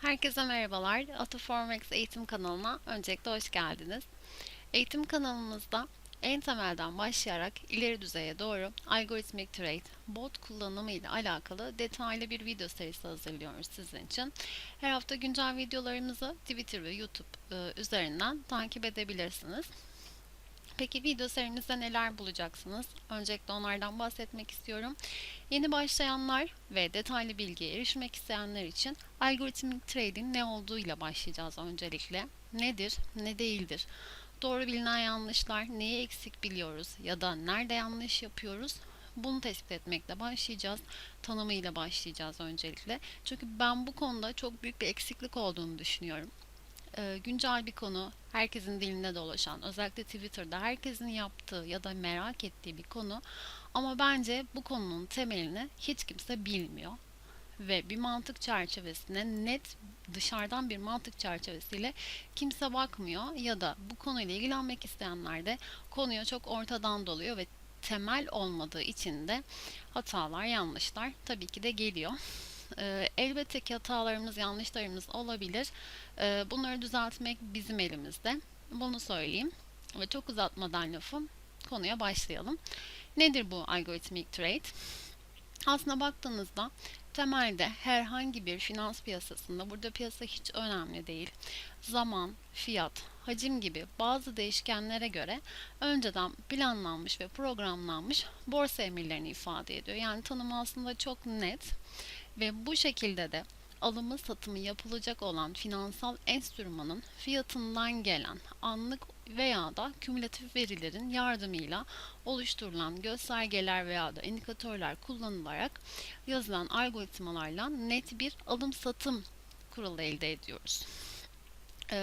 Herkese merhabalar. Autoformex eğitim kanalına öncelikle hoş geldiniz. Eğitim kanalımızda en temelden başlayarak ileri düzeye doğru algoritmik trade, bot kullanımı ile alakalı detaylı bir video serisi hazırlıyoruz sizin için. Her hafta güncel videolarımızı Twitter ve YouTube üzerinden takip edebilirsiniz. Peki video serimizde neler bulacaksınız? Öncelikle onlardan bahsetmek istiyorum. Yeni başlayanlar ve detaylı bilgiye erişmek isteyenler için algoritmik trading ne olduğuyla başlayacağız öncelikle. Nedir, ne değildir? Doğru bilinen yanlışlar, neyi eksik biliyoruz ya da nerede yanlış yapıyoruz? Bunu tespit etmekle başlayacağız. Tanımıyla başlayacağız öncelikle. Çünkü ben bu konuda çok büyük bir eksiklik olduğunu düşünüyorum. Güncel bir konu, herkesin dilinde dolaşan, özellikle Twitter'da herkesin yaptığı ya da merak ettiği bir konu. Ama bence bu konunun temelini hiç kimse bilmiyor ve bir mantık çerçevesine net dışarıdan bir mantık çerçevesiyle kimse bakmıyor ya da bu konuyla ilgilenmek isteyenler de konuya çok ortadan doluyor ve temel olmadığı için de hatalar, yanlışlar tabii ki de geliyor. Elbette ki hatalarımız, yanlışlarımız olabilir. Bunları düzeltmek bizim elimizde. Bunu söyleyeyim. Ve çok uzatmadan lafım, konuya başlayalım. Nedir bu algoritmik trade? Aslına baktığınızda temelde herhangi bir finans piyasasında, burada piyasa hiç önemli değil, zaman, fiyat, hacim gibi bazı değişkenlere göre önceden planlanmış ve programlanmış borsa emirlerini ifade ediyor. Yani tanımı aslında çok net ve bu şekilde de alımı satımı yapılacak olan finansal enstrümanın fiyatından gelen anlık veya da kümülatif verilerin yardımıyla oluşturulan göstergeler veya da indikatörler kullanılarak yazılan algoritmalarla net bir alım satım kuralı elde ediyoruz.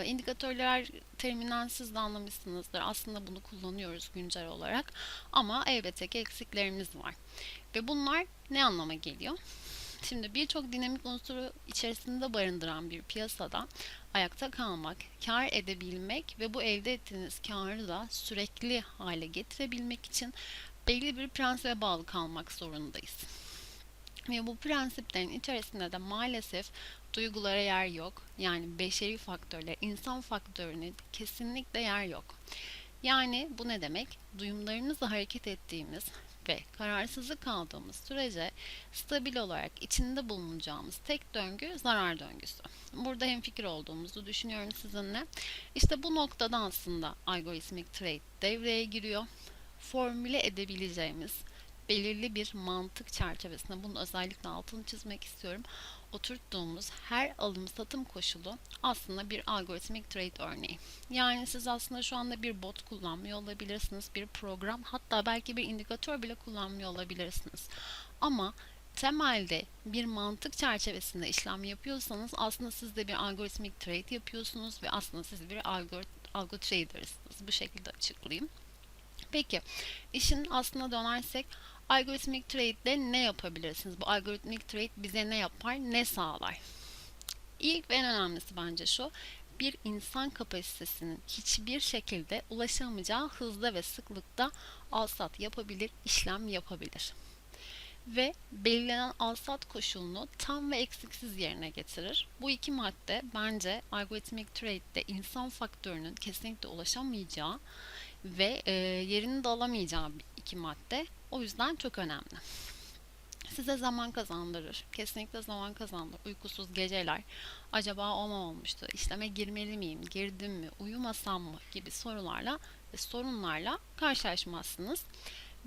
İndikatörler teriminden siz de anlamışsınızdır. Aslında bunu kullanıyoruz güncel olarak ama elbette ki eksiklerimiz var. Ve bunlar ne anlama geliyor? Şimdi birçok dinamik unsuru içerisinde barındıran bir piyasada ayakta kalmak, kar edebilmek ve bu elde ettiğiniz karı da sürekli hale getirebilmek için belli bir prensibe bağlı kalmak zorundayız. Ve bu prensiplerin içerisinde de maalesef duygulara yer yok. Yani beşeri faktörler, insan faktörüne kesinlikle yer yok. Yani bu ne demek? Duyumlarımızla hareket ettiğimiz ve kararsızlık kaldığımız sürece stabil olarak içinde bulunacağımız tek döngü zarar döngüsü. Burada hemfikir olduğumuzu düşünüyorum sizinle. İşte bu noktada aslında algoritmik trade devreye giriyor. Formüle edebileceğimiz belirli bir mantık çerçevesinde bunu özellikle altını çizmek istiyorum. Oturttuğumuz her alım satım koşulu aslında bir algoritmik trade örneği. Yani siz aslında şu anda bir bot kullanmıyor olabilirsiniz, bir program, hatta belki bir indikatör bile kullanmıyor olabilirsiniz. Ama temelde bir mantık çerçevesinde işlem yapıyorsanız aslında siz de bir algoritmik trade yapıyorsunuz ve aslında siz bir algo tradersınız. Bu şekilde açıklayayım. Peki, işin aslına dönersek algoritmik trade ile ne yapabilirsiniz? Bu algoritmik trade bize ne yapar, ne sağlar? İlk ve en önemlisi bence şu: bir insan kapasitesinin hiçbir şekilde ulaşamayacağı hızda ve sıklıkta alsat yapabilir, işlem yapabilir. Ve belirlenen alsat koşulunu tam ve eksiksiz yerine getirir. Bu iki madde bence algoritmik trade'de insan faktörünün kesinlikle ulaşamayacağı ve yerini de alamayacağı iki madde. O yüzden çok önemli. Size zaman kazandırır. Kesinlikle zaman kazandırır. Uykusuz geceler, acaba o mu olmuştu, işleme girmeli miyim, girdim mi, uyumasam mı gibi sorularla ve sorunlarla karşılaşmazsınız.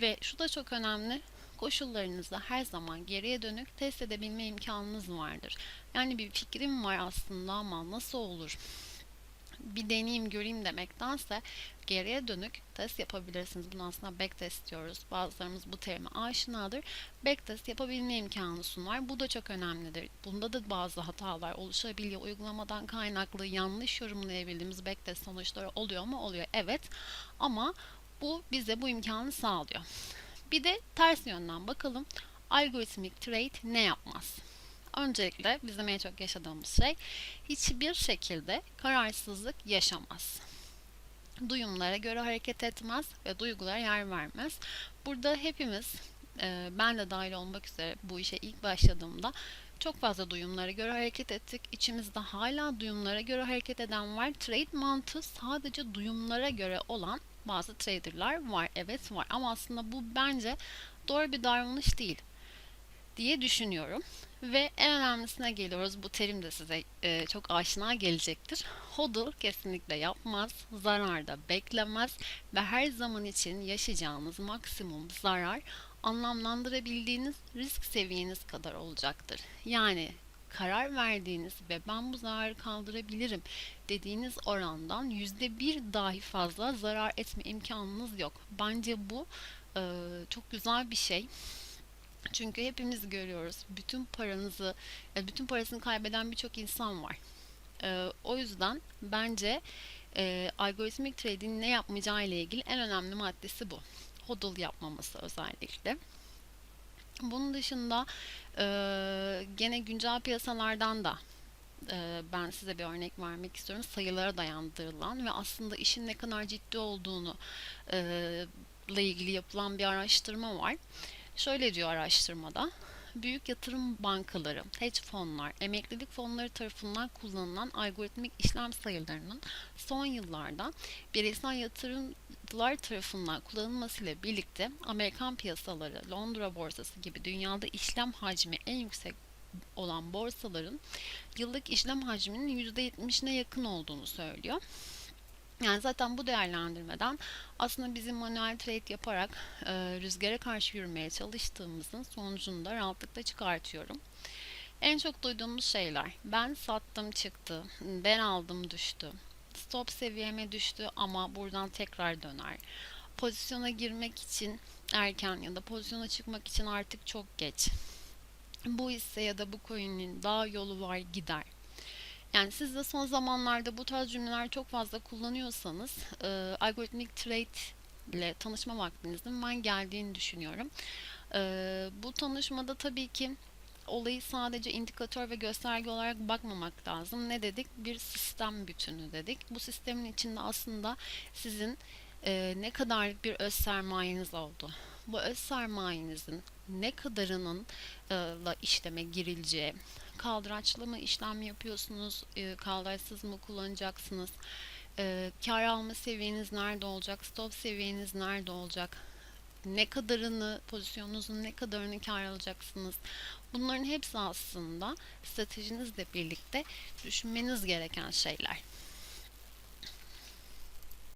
Ve şu da çok önemli: koşullarınızda her zaman geriye dönük test edebilme imkanınız vardır. Yani bir fikrim var aslında ama nasıl olur, bir deneyeyim göreyim demektense geriye dönük test yapabilirsiniz. Bunu aslında backtest diyoruz. Bazılarımız bu terime aşinadır. Backtest yapabilme imkanı sunar. Bu da çok önemlidir. Bunda da bazı hatalar oluşabiliyor. Uygulamadan kaynaklı yanlış yorumlayabildiğimiz backtest sonuçları oluyor mu? Oluyor. Evet. Ama bu bize bu imkanı sağlıyor. Bir de ters yönden bakalım. Algoritmik trade ne yapmaz? Öncelikle bizim en çok yaşadığımız şey, hiçbir şekilde kararsızlık yaşamaz. Duyumlara göre hareket etmez ve duygulara yer vermez. Burada hepimiz Ben de dahil olmak üzere bu işe ilk başladığımda çok fazla duyumlara göre hareket ettik. İçimizde hala duyumlara göre hareket eden var. Trade mantığı sadece duyumlara göre olan bazı traderlar var. Evet var ama aslında bu bence doğru bir davranış değil diye düşünüyorum. Ve en önemlisine geliyoruz. Bu terim de size çok aşina gelecektir. HODL kesinlikle yapmaz, zararda beklemez ve her zaman için yaşayacağınız maksimum zarar anlamlandırabildiğiniz risk seviyeniz kadar olacaktır. Yani karar verdiğiniz ve ben bu zararı kaldırabilirim dediğiniz orandan %1 dahi fazla zarar etme imkanınız yok. Bence bu çok güzel bir şey. Çünkü hepimiz görüyoruz. Bütün parasını kaybeden birçok insan var. O yüzden bence algoritmik trading ne yapmayacağı ile ilgili en önemli maddesi bu. HODL yapmaması özellikle. Bunun dışında gene güncel piyasalardan da ben size bir örnek vermek istiyorum. Sayılara dayandırılan ve aslında işin ne kadar ciddi olduğunu ile ilgili yapılan bir araştırma var. Şöyle diyor araştırmada. Büyük yatırım bankaları, hedge fonlar, emeklilik fonları tarafından kullanılan algoritmik işlem sayılarının son yıllarda bireysel yatırımcılar tarafından kullanılmasıyla birlikte Amerikan piyasaları, Londra borsası gibi dünyada işlem hacmi en yüksek olan borsaların yıllık işlem hacminin %70'ine yakın olduğunu söylüyor. Yani zaten bu değerlendirmeden aslında bizim manuel trade yaparak rüzgara karşı yürümeye çalıştığımızın sonucunu da rahatlıkla çıkartıyorum. En çok duyduğumuz şeyler: ben sattım çıktı, ben aldım düştü, stop seviyeme düştü ama buradan tekrar döner. Pozisyona girmek için erken ya da pozisyona çıkmak için artık çok geç. Bu hisse ya da bu coin'in daha yolu var, gider. Yani siz de son zamanlarda bu tarz cümleler çok fazla kullanıyorsanız algoritmik trade ile tanışma vaktinizin ben geldiğini düşünüyorum. Bu tanışmada tabii ki olayı sadece indikatör ve gösterge olarak bakmamak lazım. Ne dedik? Bir sistem bütünü dedik. Bu sistemin içinde aslında sizin ne kadarlık bir öz sermayeniz oldu. Bu öz sermayenizin ne kadarının la işleme girileceği, kaldıraçlı mı işlem yapıyorsunuz, kaldıraçsız mı kullanacaksınız, kar alma seviyeniz nerede olacak, stop seviyeniz nerede olacak, ne kadarını, pozisyonunuzun ne kadarını kar alacaksınız. Bunların hepsi aslında stratejinizle birlikte düşünmeniz gereken şeyler.